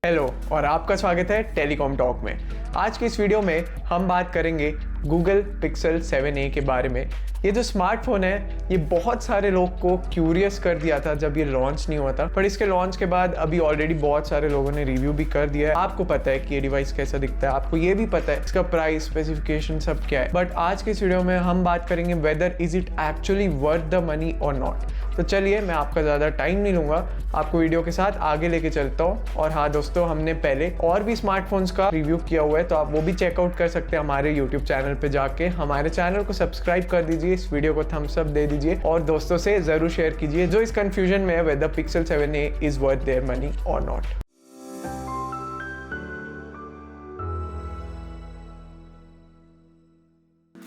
Hello और आपका स्वागत है टेलीकॉम टॉक में। आज की इस वीडियो में हम बात करेंगे गूगल पिक्सल 7a के बारे में। ये जो स्मार्टफोन है ये बहुत सारे लोग को क्यूरियस कर दिया था जब ये लॉन्च नहीं हुआ था, पर इसके लॉन्च के बाद अभी ऑलरेडी बहुत सारे लोगों ने रिव्यू भी कर दिया है। आपको पता है कि ये डिवाइस कैसा दिखता है, आपको ये भी पता है इसका प्राइस, स्पेसिफिकेशन सब क्या है, बट आज की इस वीडियो में हम बात करेंगे whether is it actually worth the money or not. तो चलिए मैं आपका ज़्यादा टाइम नहीं लूँगा, आपको वीडियो के साथ आगे लेके चलता हूँ। और हाँ दोस्तों, हमने पहले और भी स्मार्टफोन्स का रिव्यू किया हुआ है, तो आप वो भी चेकआउट कर सकते हैं हमारे यूट्यूब चैनल पे जाके। हमारे चैनल को सब्सक्राइब कर दीजिए, इस वीडियो को थम्स अप दे दीजिए और दोस्तों से ज़रूर शेयर कीजिए जो इस कन्फ्यूजन में है whether Pixel 7a is worth their money or not.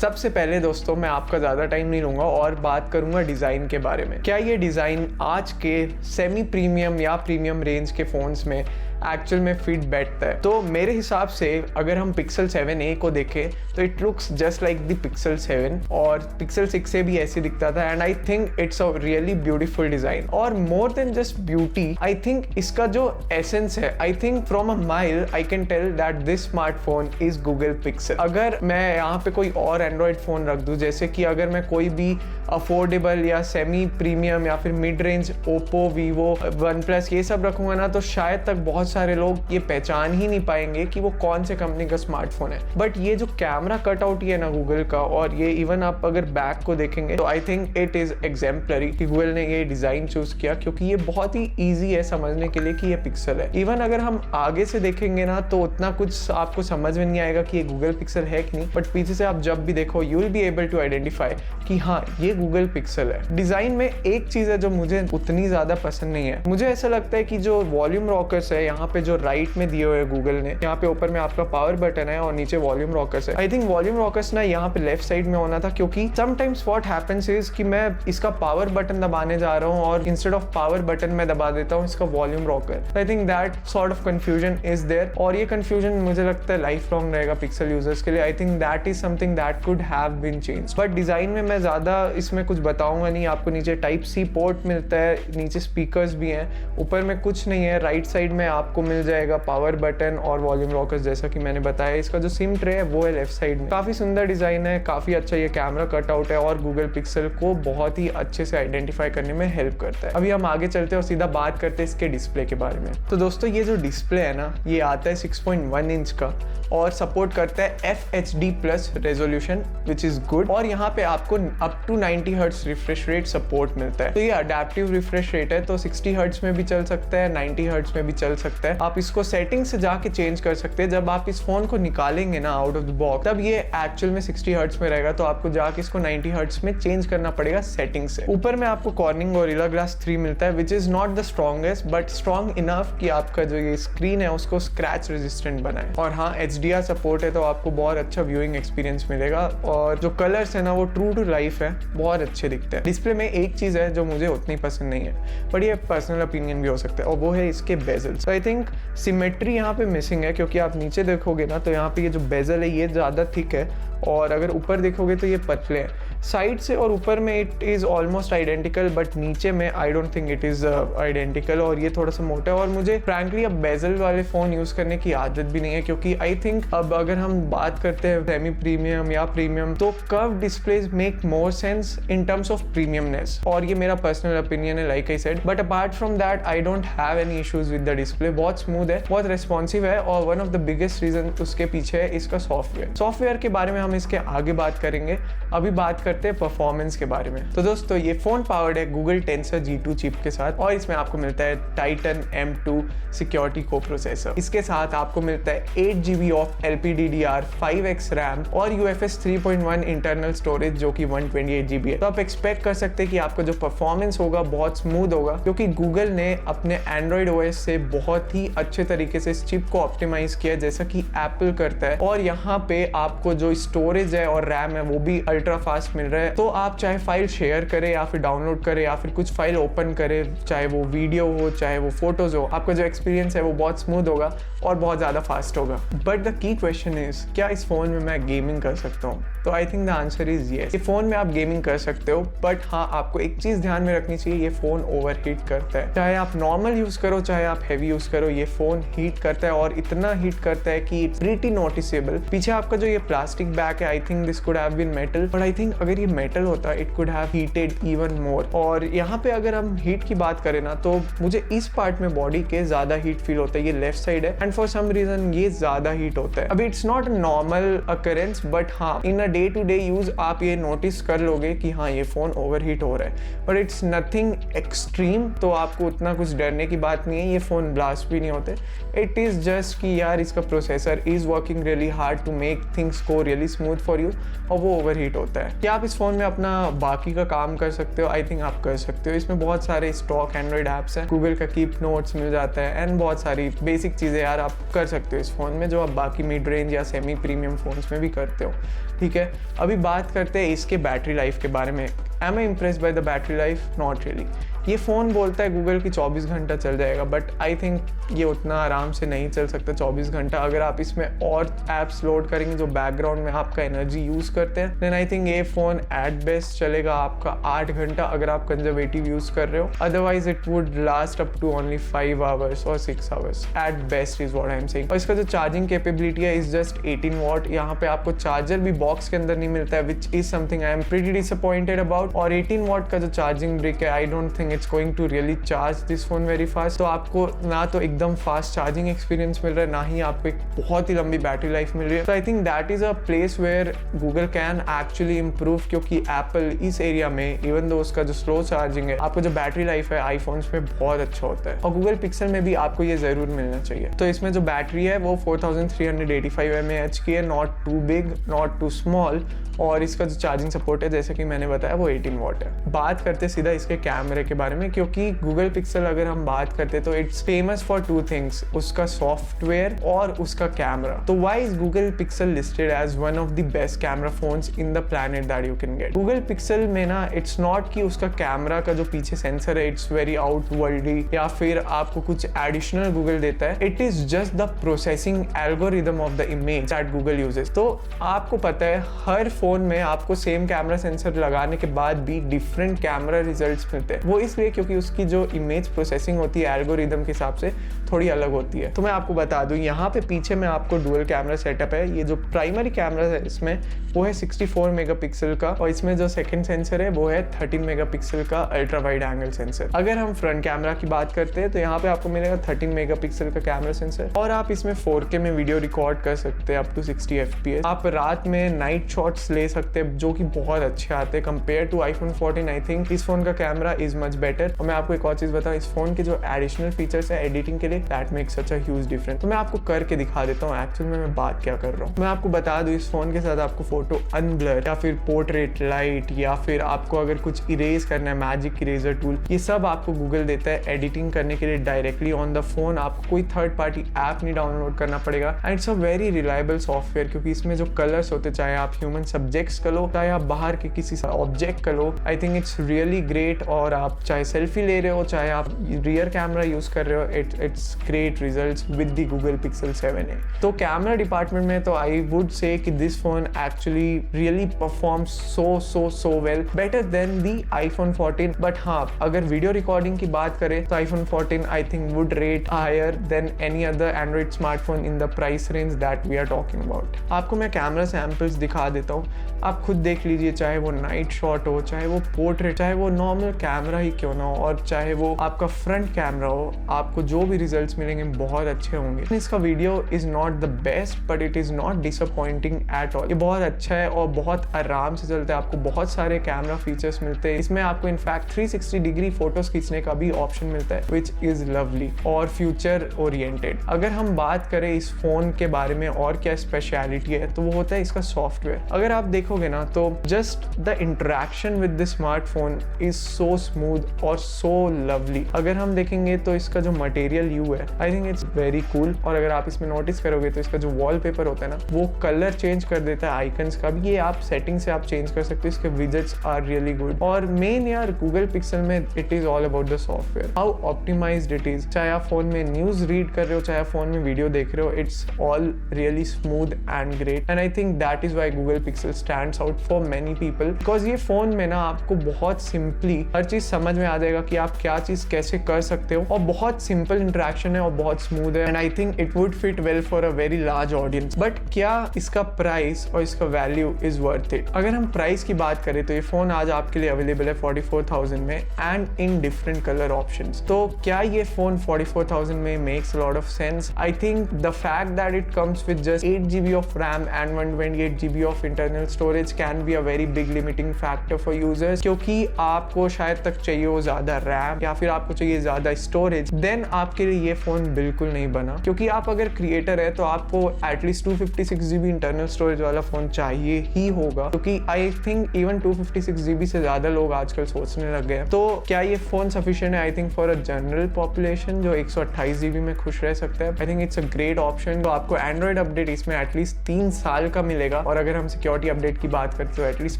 सबसे पहले दोस्तों मैं आपका ज़्यादा टाइम नहीं लूँगा और बात करूँगा डिज़ाइन के बारे में। क्या ये डिज़ाइन आज के सेमी प्रीमियम या प्रीमियम रेंज के फ़ोन्स में एक्चुअल में फिट बैठता है? तो मेरे हिसाब से अगर हम पिक्सल 7a को देखें तो it looks just like the Pixel 7 और पिक्सल 6a भी ऐसे दिखता था। And I think it's a really beautiful design और more than just beauty, I think इसका जो एसेंस है, I think from a mile I can tell that this smartphone is Google Pixel. अगर मैं यहाँ पे कोई और एंड्रॉयड फ़ोन रख दूँ, जैसे कि अगर मैं कोई भी अफोर्डेबल या सेमी प्रीमियम या फिर mid range Oppo, Vivo, one plus ये सब रखूँगा ना, तो शायद तक बहुत सारे लोग ये पहचान ही नहीं पाएंगे कि वो कौन से कंपनी का स्मार्टफोन है। बट ये जो कैमरा कटआउट ही है ना गूगल का, और ये इवन आप अगर बैक को देखेंगे तो I think it is exemplary कि गूगल ने ये डिज़ाइन चूज किया, क्योंकि ये बहुत ही ईजी है समझने के लिए कि ये पिक्सल है। इवन अगर हम आगे से देखेंगे ना तो उतना कुछ आपको समझ में नहीं आएगा कि ये गूगल पिक्सल है कि नहीं, बट पीछे से आप जब भी देखो you will be able to identify कि हाँ ये गूगल पिक्सल है। डिज़ाइन में एक चीज़ है जो मुझे उतनी ज़्यादा पसंद नहीं है। मुझे ऐसा लगता है कि जो वॉल्यूम रॉकर्स है यहाँ पे जो राइट में दिए हुए गूगल ने, यहाँ पे ऊपर में आपका पावर बटन है और नीचे वॉल्यूम रॉकर्स है। आई थिंक वॉल्यूम रॉकर्स ना यहाँ पे लेफ्ट साइड में होना था, क्योंकि समटाइम्स व्हाट हैपेंस इज कि मैं इसका पावर बटन दबाने जा रहा हूँ और इंस्टेड ऑफ पावर बटन मैं दबा देता हूँ इसका volume rocker. I think that sort of confusion is there और ये कंफ्यूजन मुझे लगता है लाइफ लॉन्ग रहेगा पिक्सल यूजर्स के लिए। I think that is something that could have been change. But design में मैं ज्यादा इसमें कुछ बताऊंगा नहीं। आपको नीचे टाइप सी पोर्ट मिलता है, नीचे स्पीकर्स भी हैं, ऊपर में कुछ नहीं है। राइट साइड में आपको मिल जाएगा पावर बटन और वॉल्यूम रॉकर्स, जैसा कि मैंने बताया। इसका जो सिम ट्रे है वो है लेफ्ट साइड में। काफी सुंदर डिजाइन है, काफी अच्छा ये कैमरा कटआउट है और गूगल पिक्सल को बहुत ही अच्छे से आइडेंटिफाई करने में हेल्प करता है। अभी हम आगे चलते हैं और सीधा बात करते हैं इसके डिस्प्ले के बारे में। तो दोस्तों ये जो डिस्प्ले है ना, ये आता है 6.1 इंच का और सपोर्ट करता है FHD+ resolution which is good. और यहाँ पे आपको up to 90 hertz refresh rate support मिलता है। तो ये अडेप्टिव रिफ्रेश रेट है, तो 60 हर्ट्ज में भी चल सकता है, 90 हर्ट्ज में भी चल सकता है। आप इसको सेटिंग से जाके चेंज कर सकते हैं। जब आप इस फोन को निकालेंगे ना आउट ऑफ द बॉक्स, तब ये एक्चुअल में 60 हर्ट्ज में रहेगा, तो आपको जाके इसको 90 हर्ट्ज में चेंज करना पड़ेगा सेटिंग से। ऊपर में आपको कॉर्निंग गोरिल्ला ग्लास 3 मिलता है which is not the strongest but strong enough कि आपका जो ये स्क्रीन है उसको स्क्रैच रेजिस्टेंट बनाए। और हाँ, HDR सपोर्ट है, तो आपको बहुत अच्छा व्यूइंग एक्सपीरियंस मिलेगा और जो कलर्स है ना वो ट्रू टू लाइफ है, बहुत अच्छे दिखते हैं। डिस्प्ले में एक चीज़ है जो मुझे उतनी पसंद नहीं है, बट ये पर्सनल ओपिनियन भी हो सकता है, और वो है इसके बेजल्स। आई थिंक सिमेट्री यहाँ पे मिसिंग है, क्योंकि आप नीचे देखोगे ना तो यहाँ पे ये जो बेजल है ये ज़्यादा थिक है और अगर ऊपर देखोगे तो ये पतले हैं। साइड से और ऊपर में it is almost identical, but नीचे में आई don't think it is identical और ये थोड़ा सा मोटा है। और मुझे फ्रैंकली अब बेजल वाले फ़ोन यूज़ करने की आदत भी नहीं है, क्योंकि आई थिंक अब अगर हम बात करते हैं सेमी प्रीमियम या प्रीमियम, तो curve displays make more sense in terms of premiumness, और ये मेरा पर्सनल ओपिनियन है like I said. But apart from that I don't have any issues with the display. बहुत स्मूथ है, बहुत रिस्पॉन्सिव है, और one of the biggest reason उसके पीछे है इसका सॉफ्टवेयर के बारे में हम इसके आगे बात करेंगे। अभी बात करते हैं परफॉर्मेंस के बारे में। तो दोस्तों ये फोन पावर्ड है गूगल टेंसर G2 चिप के साथ, और इसमें आपको मिलता है Titan M2 सिक्योरिटी को प्रोसेसर। इसके साथ आपको मिलता है 8 GB of LPDDR, 5x RAM और UFS 3.1 इंटरनल स्टोरेज जो कि 128 GB है। तो आप एक्सपेक्ट कर सकते हैं कि आपका जो परफॉर्मेंस होगा बहुत स्मूथ होगा, क्योंकि गूगल ने अपने Android OS से बहुत ही अच्छे तरीके से इस चिप को ऑप्टिमाइज किया जैसा कि एप्पल करता है। और यहाँ पे आपको जो स्टोरेज है और रैम है वो भी अल्ट्रा फास्ट मिल रहा है, तो आप चाहे फाइल शेयर करें या फिर डाउनलोड करें या फिर कुछ फाइल ओपन करें, चाहे वो वीडियो हो चाहे वो फोटोज हो, आपका जो एक्सपीरियंस है वो बहुत स्मूथ होगा और बहुत ज़्यादा फास्ट होगा। But the key question is, क्या इस फ़ोन में मैं गेमिंग कर सकता हूँ? तो I think the answer is yes. ये फ़ोन में आप गेमिंग कर सकते हो, बट हाँ, आपको एक चीज़ ध्यान में रखनी चाहिए, ये फ़ोन ओवर हीट करता है। चाहे आप नॉर्मल यूज़ करो चाहे आप हैवी यूज़ करो, ये फ़ोन हीट करता है और इतना हीट करता है कि इट्स प्रीटी नोटिसेबल। पीछे आपका जो ये प्लास्टिक बैग है, I think this could have been metal, but I think अगर ये मेटल होता it could have heated even more. और यहाँ पे अगर हम हीट की बात करें ना, तो मुझे इस पार्ट में बॉडी के ज़्यादा हीट फील होता है। ये लेफ्ट साइड है एंड फॉर सम रीजन ये ज़्यादा हीट होता है। अभी it's not a normal occurrence, but हाँ, in a day to day use आप ये नोटिस कर लोगे कि हाँ, ये फ़ोन ओवर हीट हो रहा है, बट इट्स नथिंग एक्सट्रीम, तो आपको उतना कुछ डरने की बात नहीं है। ये फ़ोन ब्लास्ट भी नहीं होते। इट इज़ जस्ट कि यार इसका processor is working really hard to make things go really smooth for you, और वो ओवर हीट होता है। क्या आप इस फ़ोन में अपना बाकी का काम कर सकते हो? आई थिंक आप कर सकते हो। इसमें बहुत सारे स्टॉक एंड्रॉइड ऐप्स हैं, गूगल का कीप नोट्स मिल जाता है एंड बहुत सारी बेसिक चीज़ें यार आप कर सकते हो इस फ़ोन में, जो आप बाकी मिड रेंज या सेमी प्रीमियम फ़ोन्स में भी करते हो। ठीक है, अभी बात करते हैं इसके बैटरी लाइफ के बारे में। Am I impressed by the battery life? Not really. ये फ़ोन बोलता है गूगल की 24 घंटा चल जाएगा, बट आई थिंक ये उतना आराम से नहीं चल सकता 24 घंटा। अगर आप इसमें और ऐप्स लोड करेंगे जो बैकग्राउंड में आपका एनर्जी यूज़ करते हैं, देन आई थिंक ये फ़ोन एट बेस्ट चलेगा आपका 8 घंटा अगर आप कंजर्वेटिव यूज़ कर रहे हो। Otherwise it would last up to only 5 hours और 6 hours at best is what I am saying. और इसका जो चार्जिंग कैपेबिलिटी है इज़ जस्ट 18 वॉट। यहाँ पे आपको चार्जर भी बॉक्स के अंदर नहीं मिलता है, which is something I am pretty disappointed about. और 18 वॉट का जो चार्जिंग ब्रिक है, I don't think it's going to really charge this phone very fast. तो आपको ना तो एकदम फास्ट चार्जिंग एक्सपीरियंस मिल रहा है, ना ही आपको एक बहुत ही लंबी बैटरी लाइफ मिल रही है। तो I think that is a place where Google can actually improve, क्योंकि एप्पल इस एरिया में इवन दो उसका जो स्लो चार्जिंग है, आपको जो बैटरी लाइफ है आईफोन्स में बहुत अच्छा होता है, और गूगल पिक्सल में भी आपको ये जरूर मिलना चाहिए। तो इसमें जो बैटरी है वो 4385 mAh की है, not too big not too small, और इसका जो चार्जिंग सपोर्ट है जैसे कि मैंने बताया वो 18 वॉट है। बात करते सीधा इसके कैमरे के बारे में, क्योंकि गूगल पिक्सल अगर हम बात करते तो इट्स फेमस फॉर 2 थिंग्स, उसका सॉफ्टवेयर और उसका कैमरा। तो why is Google Pixel listed as one of the best camera phones in the planet that you can get? Google Pixel में ना इट्स नॉट कि उसका कैमरा का जो पीछे सेंसर है इट्स वेरी आउटवर्ल्डी या फिर आपको कुछ एडिशनल गूगल देता है। It is just the processing algorithm of the image that Google uses. तो आपको पता है हर फोन में आपको सेम कैमरा सेंसर लगाने के बाद भी डिफरेंट कैमरा रिजल्ट्स मिलते हैं। वो इसलिए क्योंकि उसकी जो इमेज प्रोसेसिंग होती है एल्गोरिदम के हिसाब से थोड़ी अलग होती है। तो मैं आपको बता दूं, यहाँ पे पीछे में आपको डुअल कैमरा सेटअप है। ये जो प्राइमरी कैमरा है इसमें वो है 64 मेगापिक्सल का, और इसमें जो सेकंड सेंसर है वो है 13 मेगापिक्सल का अल्ट्रा वाइड एंगल सेंसर। अगर हम फ्रंट कैमरा की बात करते हैं तो यहाँ पे आपको मिलेगा 13 मेगापिक्सल का कैमरा सेंसर, और आप इसमें 4K में वीडियो रिकॉर्ड कर सकते हैं अप टू 60 FPS। आप रात में नाइट शॉट्स ले सकते हैं जो कि बहुत अच्छे आते हैं compare to iPhone 14। I think इस फोन का कैमरा इज मच बेटर। और मैं आपको एक और चीज बताऊं, इस फोन के जो एडिशनल फीचर्स है एडिटिंग के लिए, that makes such a huge difference. तो मैं आपको करके दिखा देता हूँ एक्चुअल में मैं बात क्या कर रहा हूँ। मैं आपको बता दूं, इस फोन के साथ आपको फोटो अनब्लर या फिर पोर्ट्रेट लाइट या फिर आपको अगर कुछ इरेज करना है मैजिक इरेजर टूल, ये सब आपको गूगल देता है एडिटिंग करने के लिए डायरेक्टली ऑन द फोन। आपको कोई थर्ड पार्टी ऐप नहीं डाउनलोड करना पड़ेगा, and it's a very reliable software, क्योंकि इसमें जो कलर्स होते, चाहे आप ह्यूमन सब्जेक्ट्स का लो चाहे आप बाहर के किसी ऑब्जेक्ट का लो, I think it's really great. और आप चाहे सेल्फी ले रहे हो चाहे आप रियर कैमरा यूज कर रहे हो, it's great results with the Google pixel 7a। तो कैमरा डिपार्टमेंट में तो आई वुड से कि this phone actually really performs so well, better than the iPhone 14। But हाँ, अगर वीडियो रिकॉर्डिंग की बात करें तो iPhone 14 I think would rate higher than any other Android smartphone in the price range that we are talking about. आपको मैं camera samples दिखा देता हूँ, आप खुद देख लीजिए, चाहे वो नाइट शॉट हो, चाहे वो पोर्ट्रेट, चाहे वो नॉर्मल कैमरा ही क्यों ना हो, और चाहे वो आपका फ्रंट कैमरा हो, आपको जो भी रिजल्ट्स मिलेंगे बहुत अच्छे होंगे। इसका video is not the best but it is not disappointing at all. ये बहुत अच्छा है और बहुत आराम से चलता है। आपको बहुत सारे कैमरा फीचर्स मिलते हैं इसमें। आपको इनफैक्ट 360 डिग्री फोटोज खींचने का भी ऑप्शन मिलता है, विच इज लवली और फ्यूचर ओरिएंटेड। अगर हम बात करें इस फोन के बारे में और क्या स्पेशलिटी है, तो वो होता है इसका सॉफ्टवेयर। अगर आप देखोगे ना तो just the interaction with the smartphone is so smooth smooth और सो लवली। अगर हम देखेंगे तो इसका जो मटेरियल यू है, I think it's very cool. और अगर आप इसमें नोटिस करोगे तो इसका जो वॉलपेपर होता है ना, वो कलर चेंज कर देता है आइकन्स का भी। ये आप सेटिंग से आप चेंज कर सकते हो। इसके विजेट्स आर रियली गुड। और मेन यार गूगल पिक्सल में it is all about the software, how optimised it is. चाहे आप फोन में न्यूज रीड कर रहे हो, चाहे आप फोन में वीडियो देख रहे हो, it's all really smooth and great. And I think that is why Google pixel stands out for many people, because ये फोन में ना आपको बहुत सिंपली हर चीज समझ में आ जाएगा कि आप क्या चीज कैसे कर सकते हो, और बहुत सिंपल इंटरेक्शन है और बहुत स्मूथ है। And I think it would fit well for a very large audience. But क्या इसका प्राइस और इसका वैल्यू इज वर्थ इट? अगर हम प्राइस की बात करें तो ये फोन आज आपके लिए अवेलेबल है 44,000 में and in different colour options. तो क्या ये फोन 44,000 में makes a lot of sense? I think the fact that it comes with just 8 GB of RAM and 128 GB of internal storage can be a very big limiting factor for users, क्योंकि आपको शायद तक चाहिए हो ज्यादा RAM या फिर आपको चाहिए ज्यादा स्टोरेज, देन आपके लिए ये फोन बिल्कुल नहीं बना। क्योंकि आप अगर क्रिएटर है तो आपको एटलीस्ट 256 GB इंटरनल स्टोरेज वाला फोन चाहिए ही होगा, क्योंकि आई थिंक इवन 256 GB से ज्यादा लोग आजकल सोचने लग गए। तो क्या ये फोन सफिशिएंट है? I think for a general population जो 128 GB में खुश रह सकता है, I think it's a great option. तो आपको एंड्रॉइड अपडेट इसमें एटलीस्ट 3 साल का मिलेगा, और अगर हम सिक्योरिटी अपडेट की बात करते तो एटलीस्ट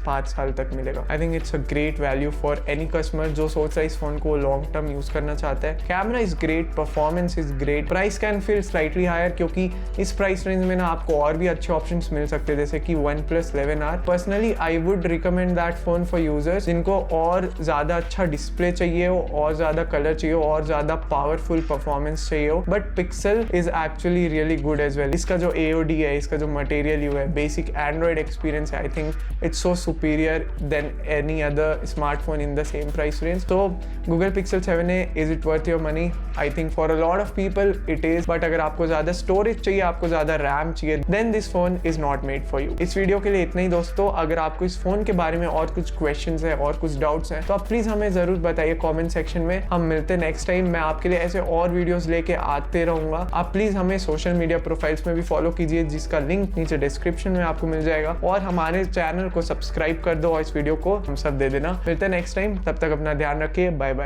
5 साल तक मिलेगा। आई think it's a great value for any customer जो सोच रहा है इस फोन को लॉन्ग टर्म यूज करना चाहता है। Camera is great, performance is great, price can feel slightly higher, क्योंकि इस प्राइस रेंज में ना आपको और भी अच्छे ऑप्शंस मिल सकते हैं, जैसे कि OnePlus 11R। Personally I would recommend that phone for users जिनको और ज्यादा अच्छा डिस्प्ले चाहिए हो, और ज्यादा कलर चाहिए हो, और ज्यादा पावरफुल परफॉर्मेंस चाहिए हो। But Pixel is actually really good as well. इसका जो AOD है, इसका जो मटेरियल यू है, बेसिक एंड्रॉइड एक्सपीरियंस है, I think it's so superior than any other smartphone in the same price range. तो Google Pixel 7a, is it worth your money? I think for a lot of people it is. But अगर आपको ज्यादा storage चाहिए, आपको ज्यादा RAM चाहिए, then this phone is not made for you. इस video के लिए इतना ही दोस्तों। अगर आपको इस फोन के बारे में और कुछ क्वेश्चंस है और कुछ डाउट्स हैं तो आप प्लीज हमें जरूर बताइए कमेंट सेक्शन में। हम मिलते हैं नेक्स्ट टाइम। मैं आपके लिए ऐसे और वीडियोस लेके आते रहूंगा। आप प्लीज हमें सोशल मीडिया प्रोफाइल्स में भी फॉलो कीजिए, जिसका लिंक नीचे डिस्क्रिप्शन में आपको मिल जाएगा, और हमारे चैनल को सब्सक्राइब कर दो और इस वीडियो को हम सब दे देना। मिलते हैं नेक्स्ट टाइम, तब तक अपना ध्यान रखिए। Bye bye.